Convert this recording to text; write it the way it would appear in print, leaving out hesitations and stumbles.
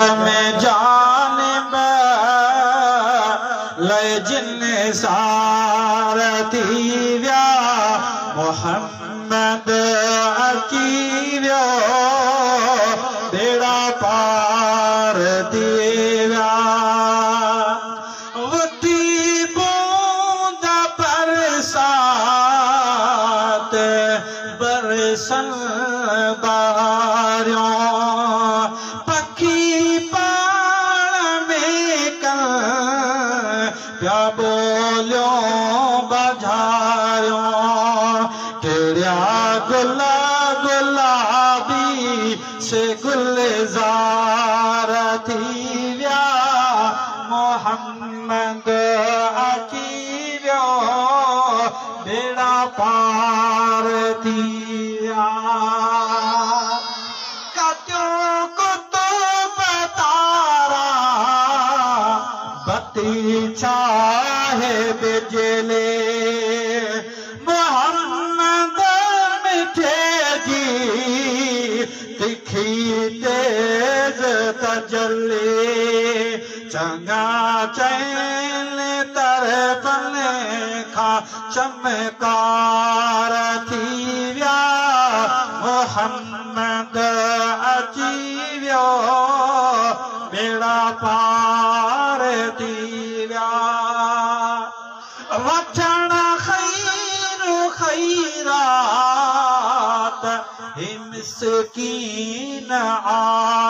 में जानब लय जिन सार थी विया मोहम्मद अची वियो बेड़ा पार थी विया वती बूंद बरसात बरसन बारियों प्या बोलियो बजायो केड़िया गुला गुलाबी से गुलजार थी विया मोहम्मद अची वियो बेड़ा पार थी विया कतियों कुतुब तारा बती चाहे बिजले मोहम्मद मिठे जी तिखी तेज तजल्ली चंगा चैन तरफन खा चमकार थी विया मोहम्मद अची वियो बेड़ा पार थी विया वठण खैर खैरात हे मिस्कीन आ